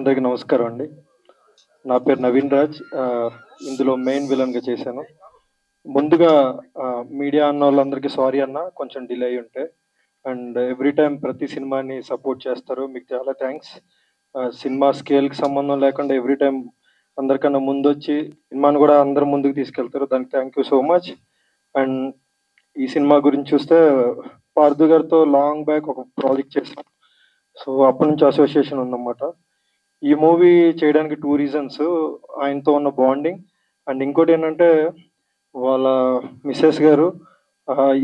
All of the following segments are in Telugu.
అందరికీ నమస్కారం అండి. నా పేరు నవీన్ రాజ్. ఇందులో మెయిన్ విలన్‌గా చేశాను. ముందుగా మీడియా అన్నోళ్ళందరికీ సారీ అన్న, కొంచెం డిలే అయ్యి ఉంటే. అండ్ ఎవ్రీ టైమ్ ప్రతి సినిమాని సపోర్ట్ చేస్తారు. మీకు చాలా థ్యాంక్స్. సినిమా స్కేల్‌కి సంబంధం లేకుండా ఎవ్రీ టైమ్ అందరికన్నా ముందొచ్చి సినిమాని కూడా అందరి ముందుకు తీసుకెళ్తారు. దానికి thank you so much. And ఈ సినిమా గురించి చూస్తే పార్థు గారితో లాంగ్ బ్యాక్ ఒక ప్రాజెక్ట్ చేశాం. సో అప్పటి నుంచి అసోసియేషన్ ఉందన్నమాట. ఈ మూవీ చేయడానికి 2 రీజన్స్. ఆయనతో ఉన్న బాండింగ్ అండ్ ఇంకోటి ఏంటంటే వాళ్ళ మిసెస్ గారు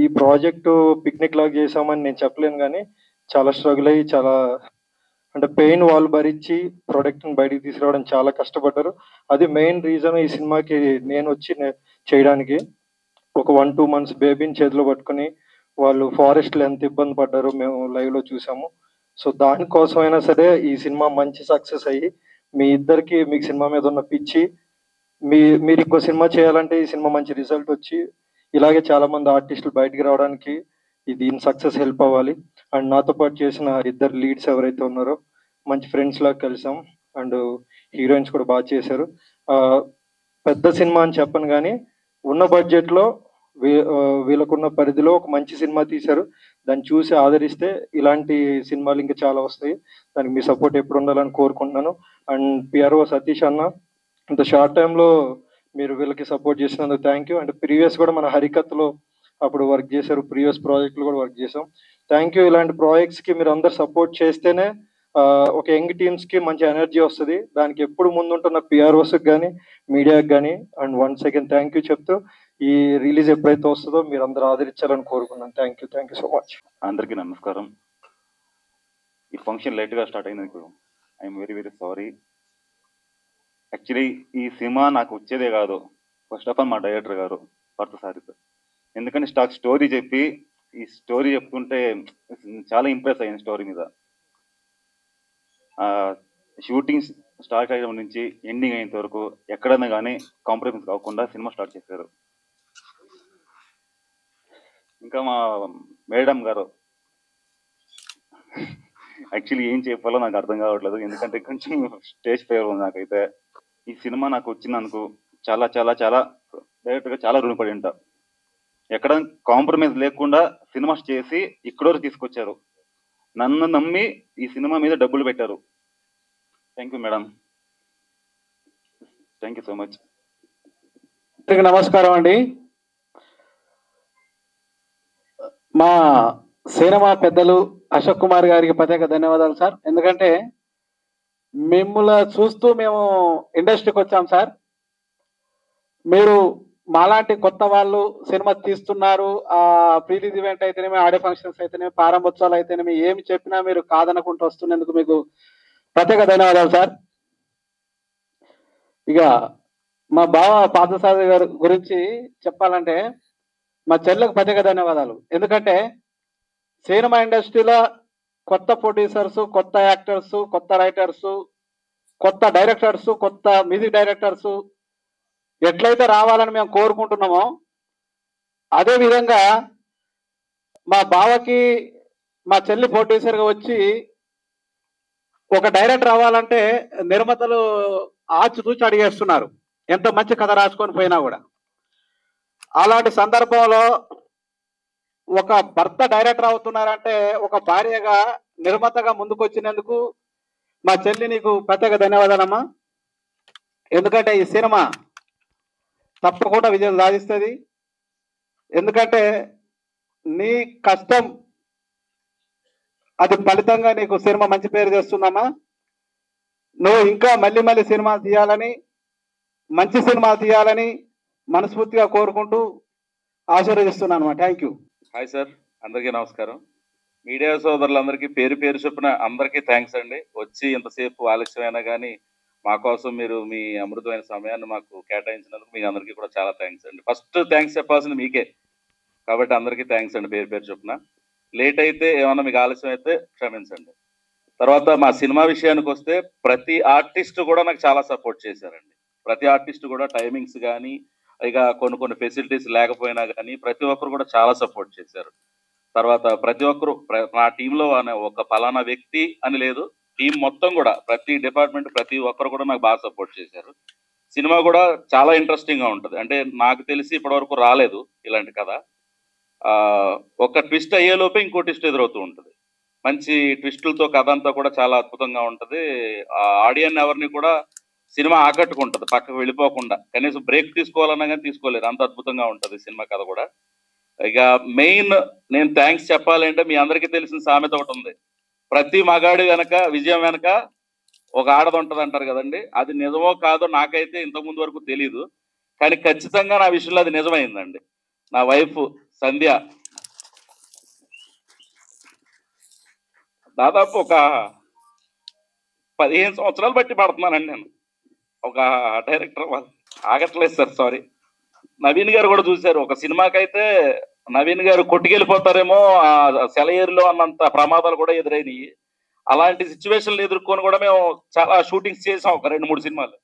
ఈ ప్రాజెక్టు పిక్నిక్ లాగా చేసామని నేను చెప్పలేను కానీ చాలా స్ట్రగుల్ అయ్యి చాలా అంటే పెయిన్ వాళ్ళు భరించి ప్రోడక్ట్ని బయటికి తీసుకురావడం చాలా కష్టపడ్డారు. అది మెయిన్ రీజన్ ఈ సినిమాకి నేను వచ్చి చేయడానికి. ఒక 1-2 మంత్స్ బేబీని చేతిలో పట్టుకొని వాళ్ళు ఫారెస్ట్లో ఎంత ఇబ్బంది పడ్డారో మేము లైవ్లో చూసాము. సో దానికోసమైనా సరే ఈ సినిమా మంచి సక్సెస్ అయ్యి మీ ఇద్దరికి మీకు సినిమా మీద ఉన్న పిచ్చి మీరు ఇంకో సినిమా చేయాలంటే ఈ సినిమా మంచి రిజల్ట్ వచ్చి ఇలాగే చాలా మంది ఆర్టిస్టులు బయటికి రావడానికి దీని సక్సెస్ హెల్ప్ అవ్వాలి. అండ్ నాతో పాటు చేసిన ఇద్దరు లీడ్స్ ఎవరైతే ఉన్నారో మంచి ఫ్రెండ్స్ లాగా కలిసాం. అండ్ హీరోయిన్స్ కూడా బాగా చేశారు. పెద్ద సినిమా అని చెప్పను కానీ ఉన్న బడ్జెట్లో వీళ్ళకున్న పరిధిలో ఒక మంచి సినిమా తీశారు. దాన్ని చూసి ఆదరిస్తే ఇలాంటి సినిమాలు ఇంకా చాలా వస్తాయి. దానికి మీ సపోర్ట్ ఎప్పుడు ఉండాలని కోరుకుంటున్నాను. అండ్ పిఆర్ఓ సతీష్ అన్న, ఇంత షార్ట్ టైంలో మీరు వీళ్ళకి సపోర్ట్ చేసినందుకు థ్యాంక్ యూ. అండ్ ప్రీవియస్ కూడా మన హరికత్లో అప్పుడు వర్క్ చేశారు, ప్రీవియస్ ప్రాజెక్టులు కూడా వర్క్ చేసాం. Thank you. ఇలాంటి ప్రాజెక్ట్స్కి మీరు అందరు సపోర్ట్ చేస్తేనే ఒక యంగ్ టీమ్స్కి మంచి ఎనర్జీ వస్తుంది. దానికి ఎప్పుడు ముందుంటున్న పిఆర్ఓస్కి కానీ మీడియాకి కానీ and once again thank you చెప్తూ ఈ రిలీజ్ ఎప్పుడైతే వస్తుందో మీరు అందరూ ఆదరించాలని కోరుకున్నాను. Thank you so much. అందరికీ నమస్కారం. ఈ ఫంక్షన్ లేట్గా స్టార్ట్ అయినందుకు I'm very very sorry. Actually ఈ సినిమా నాకు వచ్చేదే కాదు. ఫస్ట్ ఆఫ్ ఆల్ మా డైరెక్టర్ గారు పార్థసారథి సార్, ఎందుకంటే స్టోరీ చెప్పి ఈ స్టోరీ చెప్తుంటే చాలా ఇంప్రెస్ అయ్యింది స్టోరీ మీద. షూటింగ్ స్టార్ట్ అయ్యడం నుంచి ఎండింగ్ అయ్యేంత వరకు ఎక్కడైనా కానీ కాంప్రమైజ్ కాకుండా సినిమా స్టార్ట్ చేశారు. ఇంకా మా మేడం గారు యాక్చువల్లీ ఏం చెప్పాలో నాకు అర్థం కావట్లేదు, ఎందుకంటే కొంచెం స్టేజ్ ఫేవర్ ఉంది నాకైతే. ఈ సినిమా నాకు వచ్చినందుకు చాలా చాలా చాలా డైరెక్ట్గా చాలా రుణపడి ఉంటా. ఎక్కడ కాంప్రమైజ్ లేకుండా సినిమా చేసి ఇక్కడ తీసుకొచ్చారు. నన్ను నమ్మి ఈ సినిమా మీద డబ్బులు పెట్టారు. Thank you madam. Thank you so much. నమస్కారం అండి. మా సినిమా పెద్దలు అశోక్ కుమార్ గారికి ప్రత్యేక ధన్యవాదాలు సార్. ఎందుకంటే మిమ్మల్ని చూస్తూ మేము ఇండస్ట్రీకి వచ్చాం సార్. మీరు మాలాంటి కొత్త వాళ్ళు సినిమా తీస్తున్నారు, ప్రీ రిలీజ్ ఈవెంట్ అయితేనేమి, ఆడియో ఫంక్షన్స్ అయితేనేమి, ప్రారంభోత్సవాలు అయితేనేమి, ఏమి చెప్పినా మీరు కాదనుకుంటూ వస్తున్నందుకు మీకు ప్రత్యేక ధన్యవాదాలు సార్. ఇక మా బావ పార్థసారథి గారి గురించి చెప్పాలంటే మా చెల్లెకు ప్రత్యేక ధన్యవాదాలు. ఎందుకంటే సినిమా ఇండస్ట్రీలో కొత్త ప్రొడ్యూసర్స్, కొత్త యాక్టర్స్, కొత్త రైటర్స్, కొత్త డైరెక్టర్స్, కొత్త మ్యూజిక్ డైరెక్టర్స్ ఎట్లయితే రావాలని మేము కోరుకుంటున్నామో అదేవిధంగా మా బావకి మా చెల్లి ప్రొడ్యూసర్గా వచ్చి ఒక డైరెక్టర్ అవ్వాలంటే నిర్మాతలు ఆచితూచి అడిగేస్తున్నారు, ఎంత మంచి కథ రాసుకొని పోయినా కూడా. అలాంటి సందర్భంలో ఒక భర్త డైరెక్టర్ అవుతున్నారంటే ఒక భార్యగా నిర్మాతగా ముందుకు వచ్చినందుకు మా చెల్లి నీకు ప్రత్యేక ధన్యవాదాలమ్మా. ఎందుకంటే ఈ సినిమా తప్పకుండా విజయం సాధిస్తుంది. ఎందుకంటే నీ కష్టం అది ఫలితంగా నీకు సినిమా మంచి పేరు తెస్తుందమ్మా. నువ్వు ఇంకా మళ్ళీ మళ్ళీ సినిమాలు తీయాలని, మంచి సినిమాలు తీయాలని మనస్ఫూర్తిగా కోరుకుంటూ ఆశీర్వదిస్తున్నాను. Thank you. హాయ్ సార్, అందరికీ నమస్కారం. మీడియా సోదరులందరికీ పేరు పేరు చొప్పున అందరికీ థ్యాంక్స్ అండి. వచ్చి ఇంతసేపు ఆలస్యమైనా కానీ మా కోసం మీరు మీ అమృతమైన సమయాన్ని మాకు కేటాయించినందుకు మీ అందరికీ కూడా చాలా థ్యాంక్స్ అండి. ఫస్ట్ థ్యాంక్స్ చెప్పాల్సింది మీకే, కాబట్టి అందరికీ థ్యాంక్స్ అండి పేరు పేరు చొప్పున. లేట్ అయితే ఏమన్నా మీకు ఆలస్యం అయితే క్షమించండి. తర్వాత మా సినిమా విషయానికి వస్తే ప్రతి ఆర్టిస్ట్ కూడా నాకు చాలా సపోర్ట్ చేశారండి. ప్రతి ఆర్టిస్ట్ కూడా టైమింగ్స్ కానీ ఇక కొన్ని ఫెసిలిటీస్ లేకపోయినా కానీ ప్రతి ఒక్కరు కూడా చాలా సపోర్ట్ చేశారు. తర్వాత ప్రతి ఒక్కరు నా టీంలో ఒక పలానా వ్యక్తి అని లేదు, టీం మొత్తం కూడా ప్రతి డిపార్ట్మెంట్ ప్రతి ఒక్కరు కూడా నాకు బాగా సపోర్ట్ చేశారు. సినిమా కూడా చాలా ఇంట్రెస్టింగ్ గా ఉంటుంది. అంటే నాకు తెలిసి ఇప్పటివరకు రాలేదు ఇలాంటి కథ. ఒక ట్విస్ట్ అయ్యేలోపే ఇంకో ట్విస్ట్ ఎదురవుతూ ఉంటుంది. మంచి ట్విస్టులతో కథ అంతా కూడా చాలా అద్భుతంగా ఉంటుంది. ఆడియన్ ఎవరిని కూడా సినిమా ఆకట్టుకుంటుంది, పక్కకు వెళ్ళిపోకుండా. కనీసం బ్రేక్ తీసుకోవాలన్నా కానీ తీసుకోలేరు, అంత అద్భుతంగా ఉంటుంది సినిమా కథ కూడా. ఇక మెయిన్ నేను థ్యాంక్స్ చెప్పాలంటే మీ అందరికీ తెలిసిన సామెత ఒకటి ఉంది, ప్రతి మగాడి వెనక విజయం వెనక ఒక ఆడది ఉంటుంది అంటారు కదండి. అది నిజమో కాదో నాకైతే ఇంతకుముందు వరకు తెలియదు, కానీ ఖచ్చితంగా నా విషయంలో అది నిజమైందండి. నా వైఫ్ సంధ్య దాదాపు ఒక 15 సంవత్సరాలు బట్టి పడుతున్నానండి నేను ఒక డైరెక్టర్. ఆగట్లేదు సార్, సారీ. నవీన్ గారు కూడా చూశారు, ఒక సినిమాకైతే నవీన్ గారు కొట్టుకెళ్ళిపోతారేమో సెలయేరులో అన్నంత ప్రమాదాలు కూడా ఎదురైనవి. అలాంటి సిచ్యువేషన్లు ఎదుర్కొని కూడా మేము చాలా షూటింగ్స్ చేసాం, ఒక 2-3 సినిమాలు.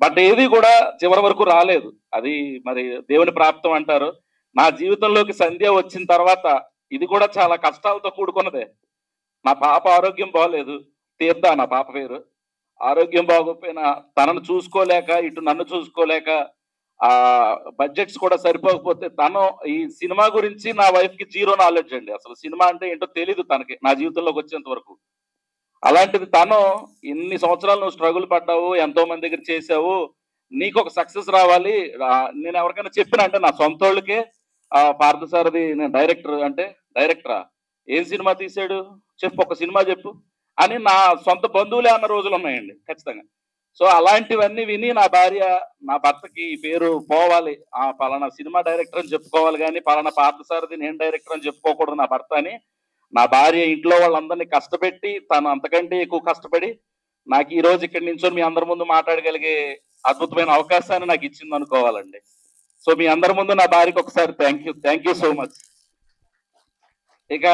బట్ ఏది కూడా చివరి వరకు రాలేదు. అది మరి దేవుని ప్రాప్తం అంటారు. నా జీవితంలోకి సంధ్య వచ్చిన తర్వాత ఇది కూడా చాలా కష్టాలతో కూడుకున్నదే. నా పాప ఆరోగ్యం బాగోలేదు, తీర్థ నా పాప పేరు. ఆరోగ్యం బాగోకపోయినా తనను చూసుకోలేక, ఇటు నన్ను చూసుకోలేక, బడ్జెట్స్ కూడా సరిపోకపోతే తను ఈ సినిమా గురించి నా వైఫ్ కి 0 నాలెడ్జ్ అండి. అసలు సినిమా అంటే ఏంటో తెలీదు తనకి నా జీవితంలోకి వచ్చేంత వరకు. అలాంటిది తను ఇన్ని సంవత్సరాలు నువ్వు స్ట్రగుల్ పడ్డావు, ఎంతో మంది దగ్గర చేసావు, నీకు ఒక సక్సెస్ రావాలి. నేను ఎవరికైనా చెప్పిన అంటే నా సొంత వాళ్ళకే పార్థసారథి నేను డైరెక్టర్ అంటే, డైరెక్టరా ఏం సినిమా తీసాడు చెప్పు, ఒక సినిమా చెప్పు అని నా సొంత బంధువులే అన్న రోజులు ఉన్నాయండి ఖచ్చితంగా. సో అలాంటివన్నీ విని నా భార్య, నా భర్తకి ఈ పేరు పోవాలి, పలానా సినిమా డైరెక్టర్ అని చెప్పుకోవాలి, కానీ పలానా పార్థసారథి నేను డైరెక్టర్ అని చెప్పుకోకూడదు నా భర్త అని నా భార్య ఇంట్లో వాళ్ళందరినీ కష్టపెట్టి, తను అంతకంటే ఎక్కువ కష్టపడి నాకు ఈ రోజు ఇక్కడి నుంచో మీ అందరి ముందు మాట్లాడగలిగే అద్భుతమైన అవకాశాన్ని నాకు ఇచ్చింది అనుకోవాలండి. సో మీ అందరి ముందు నా భార్యకి ఒకసారి థ్యాంక్ యూ సో మచ్. ఇక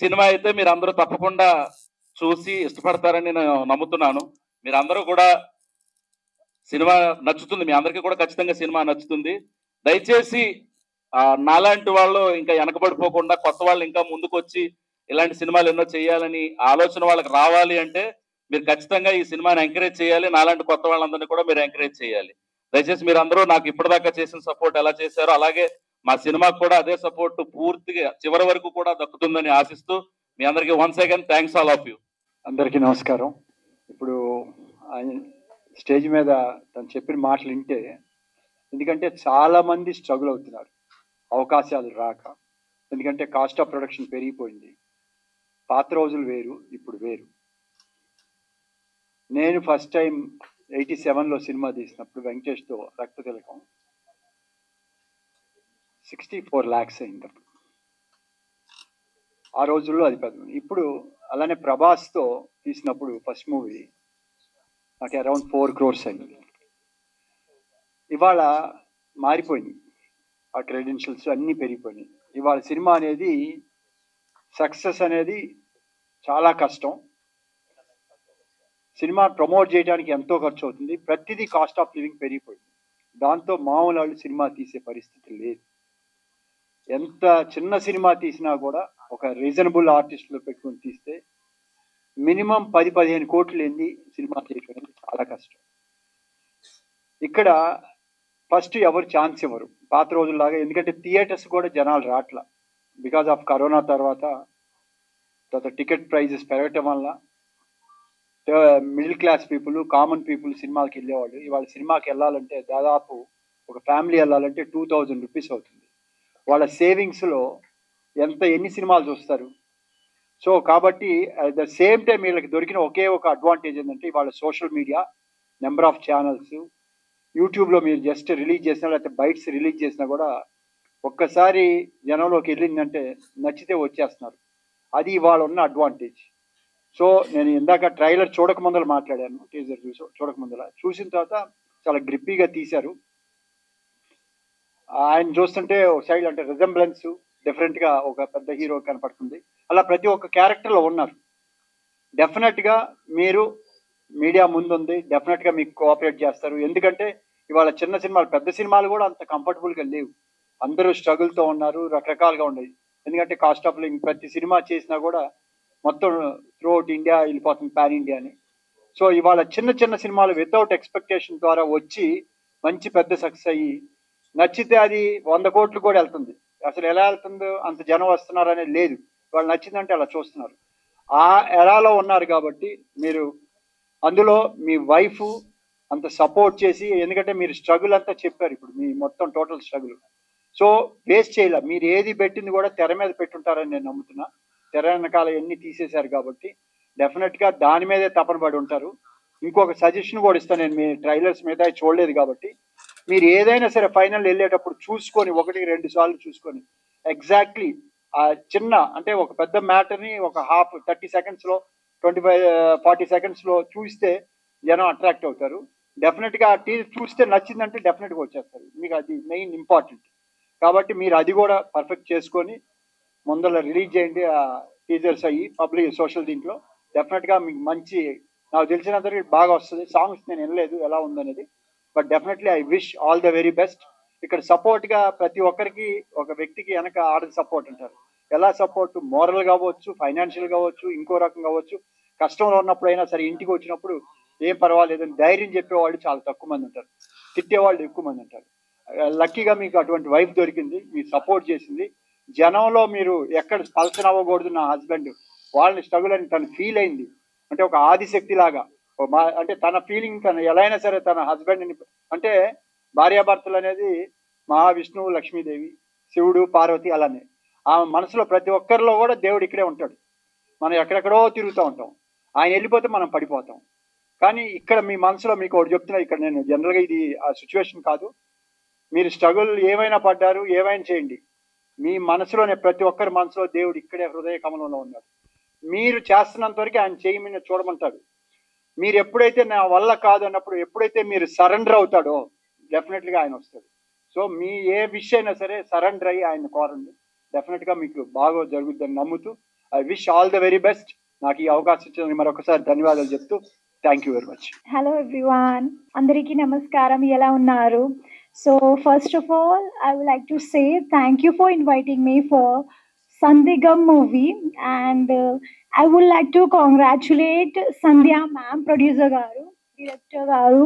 సినిమా అయితే మీరు అందరూ తప్పకుండా చూసి ఇష్టపడతారని నేను నమ్ముతున్నాను. మీరందరూ కూడా సినిమా నచ్చుతుంది, మీ అందరికీ కూడా ఖచ్చితంగా సినిమా నచ్చుతుంది. దయచేసి నాలాంటి వాళ్ళు ఇంకా వెనకబడిపోకుండా కొత్త వాళ్ళు ఇంకా ముందుకు వచ్చి ఇలాంటి సినిమాలు ఎన్నో చేయాలని ఆలోచన వాళ్ళకి రావాలి అంటే మీరు ఖచ్చితంగా ఈ సినిమాని ఎంకరేజ్ చేయాలి. నాలాంటి కొత్త వాళ్ళందరినీ కూడా మీరు ఎంకరేజ్ చేయాలి. దయచేసి మీరు అందరూ నాకు ఇప్పటిదాకా చేసిన సపోర్ట్ ఎలా చేశారో అలాగే మా సినిమాకు కూడా అదే సపోర్ట్ పూర్తిగా చివరి వరకు కూడా దక్కుతుందని ఆశిస్తూ మీ అందరికీ once again thanks all of you. అందరికీ నమస్కారం. ఇప్పుడు స్టేజ్ మీద తను చెప్పిన మాటలు వింటే, ఎందుకంటే చాలామంది స్ట్రగుల్ అవుతున్నారు అవకాశాలు రాక. ఎందుకంటే కాస్ట్ ఆఫ్ ప్రొడక్షన్ పెరిగిపోయింది. పాత రోజులు వేరు, ఇప్పుడు వేరు. నేను ఫస్ట్ టైం 87లో సినిమా తీసినప్పుడు వెంకటేష్తో రక్తతిలకం 64 lakhs అయింది. ఆ రోజుల్లో అది పెద్ద. ఇప్పుడు అలానే ప్రభాస్తో తీసినప్పుడు ఫస్ట్ మూవీ నాకు అరౌండ్ 4 crores అయింది. ఇవాళ మారిపోయింది, ఆ క్రెడెన్షియల్స్ అన్నీ పెరిగిపోయినాయి. ఇవాళ సినిమా అనేది సక్సెస్ అనేది చాలా కష్టం. సినిమా ప్రమోట్ చేయడానికి ఎంతో ఖర్చు అవుతుంది. ప్రతిదీ కాస్ట్ ఆఫ్ లివింగ్ పెరిగిపోయింది. దాంతో మామూలు వాళ్ళు సినిమా తీసే పరిస్థితి లేదు. ఎంత చిన్న సినిమా తీసినా కూడా ఒక రీజనబుల్ ఆర్టిస్టులు పెట్టుకొని తీస్తే మినిమం 10-15 కోట్లు ఏంది సినిమా చేయడం చాలా కష్టం. ఇక్కడ ఫస్ట్ ఎవరు ఛాన్స్ ఇవ్వరు పాత రోజుల్లాగా. ఎందుకంటే థియేటర్స్ కూడా జనాలు రాట్లా, బికాజ్ ఆఫ్ కరోనా. తర్వాత టికెట్ ప్రైజెస్ పెరగటం వల్ల middle class people, common people సినిమాకి వెళ్ళేవాళ్ళు. ఇవాళ సినిమాకి వెళ్ళాలంటే దాదాపు ఒక ఫ్యామిలీ వెళ్ళాలంటే 2000 రూపీస్ అవుతుంది. వాళ్ళ సేవింగ్స్లో ఎన్ని సినిమాలు చూస్తారు? సో కాబట్టి అట్ ద సేమ్ టైం వీళ్ళకి దొరికిన ఒకే ఒక అడ్వాంటేజ్ ఏంటంటే ఇవాళ social media, number of channels, యూట్యూబ్లో మీరు జస్ట్ రిలీజ్ చేసినా లేకపోతే బైట్స్ రిలీజ్ చేసినా కూడా ఒక్కసారి జనంలోకి వెళ్ళిందంటే నచ్చితే వచ్చేస్తున్నారు. అది ఇవాళ ఉన్న అడ్వాంటేజ్. సో నేను ఇందాక ట్రైలర్ చూడక ముందర మాట్లాడాను, టీజర్ చూడక ముందర. చూసిన తర్వాత చాలా గ్రిప్పీగా తీశారు. ఆయన చూస్తుంటే ఒక సైడ్ అంటే రిజంబ్లెన్స్ డిఫరెంట్గా ఒక పెద్ద హీరో కనపడుతుంది. అలా ప్రతి ఒక్క క్యారెక్టర్లో ఉన్నారు. డెఫినెట్గా మీరు మీడియా ముందుంది, డెఫినెట్గా మీకు కోఆపరేట్ చేస్తారు. ఎందుకంటే ఇవాళ చిన్న సినిమాలు, పెద్ద సినిమాలు కూడా అంత కంఫర్టబుల్గా లేవు. అందరూ స్ట్రగుల్తో ఉన్నారు, రకరకాలుగా ఉండేది. ఎందుకంటే కాస్ట్ ఆఫ్ లివింగ్ ప్రతి సినిమా చేసినా కూడా మొత్తం త్రూఅవుట్ ఇండియా వెళ్ళిపోతుంది, పాన్ ఇండియా అని. సో ఇవాళ చిన్న చిన్న సినిమాలు వితౌట్ ఎక్స్పెక్టేషన్ ద్వారా వచ్చి మంచి పెద్ద సక్సెస్ అయ్యి నచ్చితే అది 100 కోట్లు కూడా వెళ్తుంది. అసలు ఎలా వెళ్తుందో అంత జనం వస్తున్నారు అనేది లేదు, వాళ్ళు నచ్చిందంటే అలా చూస్తున్నారు. ఆ ఎరాలో ఉన్నారు కాబట్టి మీరు అందులో మీ వైఫ్ అంత సపోర్ట్ చేసి, ఎందుకంటే మీరు స్ట్రగుల్ అంతా చెప్పారు ఇప్పుడు, మీ మొత్తం టోటల్ స్ట్రగుల్. సో వేస్ట్ చేయాల, మీరు ఏది పెట్టింది కూడా తెర మీద పెట్టుంటారని నేను నమ్ముతున్నా. తెర వెనకాల ఎన్ని తీసేశారు కాబట్టి డెఫినెట్గా దాని మీదే తపన పడి ఉంటారు. ఇంకొక సజెషన్ కూడా ఇస్తాను నేను, మీ ట్రైలర్స్ మీద చూడలేదు కాబట్టి మీరు ఏదైనా సరే ఫైనల్ వెళ్ళేటప్పుడు చూసుకొని 1-2 సార్లు చూసుకొని ఎగ్జాక్ట్లీ ఆ చిన్న అంటే ఒక పెద్ద మ్యాటర్ని ఒక 30 సెకండ్స్లో 25-40 సెకండ్స్లో చూస్తే జనం అట్రాక్ట్ అవుతారు. డెఫినెట్గా ఆ చూస్తే నచ్చిందంటే డెఫినెట్గా వచ్చేస్తారు, మీకు అది మెయిన్ ఇంపార్టెంట్. కాబట్టి మీరు అది కూడా పర్ఫెక్ట్ చేసుకొని ముందర రిలీజ్ చేయండి ఆ టీజర్స్ అయ్యి పబ్లిక్ సోషల్ దీంట్లో. డెఫినెట్గా మీకు మంచి, నాకు తెలిసినంతవరకు బాగా వస్తుంది. సాంగ్స్ నేను వినలేదు ఎలా ఉందనేది, but definitely I wish all the very best. ఇక్కడ సపోర్ట్గా ప్రతి ఒక్కరికి ఒక వ్యక్తికి వెనక ఆడది సపోర్ట్ అంటారు. ఎలా సపోర్ట్, మోరల్ కావచ్చు, ఫైనాన్షియల్ కావచ్చు, ఇంకో రకం కావచ్చు. కష్టంలో ఉన్నప్పుడైనా సరే ఇంటికి వచ్చినప్పుడు ఏం పర్వాలేదని ధైర్యం చెప్పేవాళ్ళు చాలా తక్కువ మంది ఉంటారు, తిట్టేవాళ్ళు ఎక్కువ మంది ఉంటారు. లక్కీగా మీకు అటువంటి వైఫ్ దొరికింది, మీరు సపోర్ట్ చేసింది. జనంలో మీరు ఎక్కడ పల్సన్ అవ్వకూడదు, నా హస్బెండ్ వాళ్ళని స్ట్రగుల్ అని తను ఫీల్ అయింది. అంటే ఒక ఆదిశక్తి లాగా, అంటే తన ఫీలింగ్ తను ఎలా అయినా సరే తన హస్బెండ్ని, అంటే భార్యాభర్తలు అనేది మహావిష్ణువు, లక్ష్మీదేవి, శివుడు, పార్వతి, అలానే ఆ మనసులో ప్రతి ఒక్కరిలో కూడా దేవుడు ఇక్కడే ఉంటాడు. మనం ఎక్కడెక్కడో తిరుగుతూ ఉంటాం, ఆయన వెళ్ళిపోతే మనం పడిపోతాం. కానీ ఇక్కడ మీ మనసులో మీకు ఒకటి చెప్తున్నా, ఇక్కడ నేను జనరల్గా ఇది ఆ సిచ్యువేషన్ కాదు, మీరు స్ట్రగుల్ ఏమైనా పడ్డారు, ఏమైనా చేయండి, మీ మనసులోనే ప్రతి ఒక్కరి మనసులో దేవుడు ఇక్కడే హృదయ కమలంలో ఉన్నాడు. మీరు చేస్తున్నంత వరకు ఆయన చేయి మీద చూడమంటాడు. మీరు ఎప్పుడైతే నా వల్ల కాదు అన్నప్పుడు, ఎప్పుడైతే మీరు సరెండర్ అవుతాడో డెఫినెట్గా ఆయన వస్తాడు. సో మీ ఏ విషయం అయినా సరే సరెండర్ అయ్యి ఆయన కోరండి, డెఫినెట్గా మీకు బాగా జరుగుతుందని నమ్ముతూ I wish all the very best. నాకు ఈ అవకాశం ఇచ్చినందుకు మరొకసారి ధన్యవాదాలు చెప్తూ thank you very much. Hello everyone, అందరికీ నమస్కారం, ఎలా ఉన్నారు? So first of all, I would like to say thank you for inviting me for Sandhigam movie, and I would like to congratulate Sandhya ma'am, producer garu, director garu,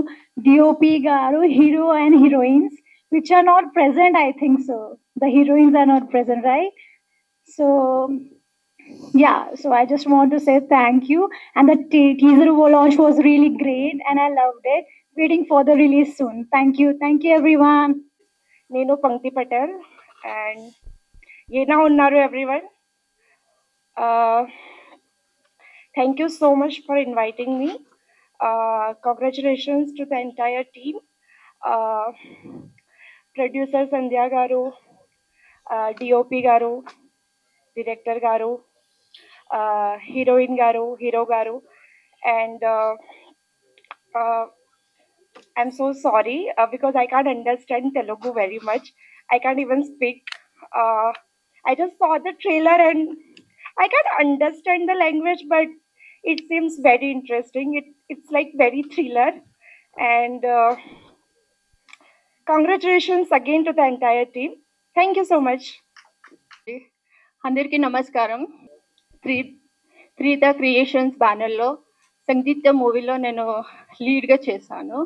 DOP garu, hero and heroines, which are not present, I think so. The heroines are not present, right? So yeah, so I just want to say thank you, and the teaser launch was really great and I loved it. Waiting for the release soon. Thank you everyone. Nenu Pankti Patel and Yena Unnaru everyone. Thank you so much for inviting me. Congratulations to the entire team. Producer Sandhya garu, DOP garu, director garu, heroine garu, hero garu, and I'm so sorry because I can't understand Telugu very much. I can't even speak. I just saw the trailer and I can't understand the language, but it seems very interesting. It's like very thriller. And congratulations again to the entire team. Thank you so much. అందరికీ నమస్కారం. త్రీత క్రియేషన్స్ బ్యానర్లో సంగీత మూవీలో నేను లీడ్గా చేశాను.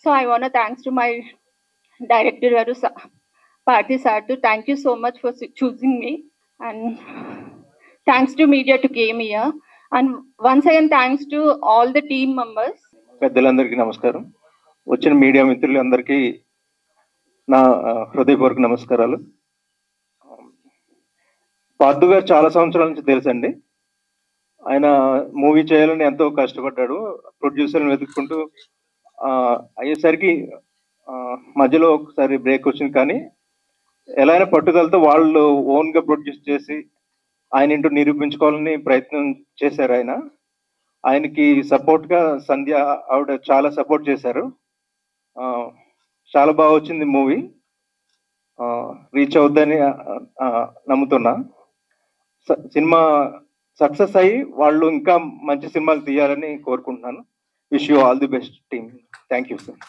So I want thanks to my director గారు Parthi sir to thank you so much for choosing me, and thanks to media to came here, and once again thanks to all the team members. పెద్దలందరికీ నమస్కారం. వచ్చిన మీడియా మిత్రులందరికీ నా హృదయపూర్వక నమస్కారాలు. పార్థు గారు చాలా సంవత్సరాల నుంచి తెలుసండి. ఆయన మూవీ చేయాలని ఎంతో కష్టపడ్డాడు, ప్రొడ్యూసర్ని వెతుక్కుంటూ అయ్యేసరికి మధ్యలో ఒకసారి బ్రేక్ వచ్చింది. కానీ ఎలా అయినా పట్టుదలతో వాళ్ళు ఓన్గా ప్రొడ్యూస్ చేసి ఆయన ఇంటూ నిరూపించుకోవాలని ప్రయత్నం చేశారు. ఆయనకి సపోర్ట్గా సంధ్య ఆవిడ చాలా సపోర్ట్ చేశారు. చాలా బాగా వచ్చింది మూవీ, రీచ్ అవుద్దని నమ్ముతున్నా. సినిమా సక్సెస్ అయ్యి వాళ్ళు ఇంకా మంచి సినిమాలు తీయాలని కోరుకుంటున్నాను. Wish you all the best team. Thank you sir.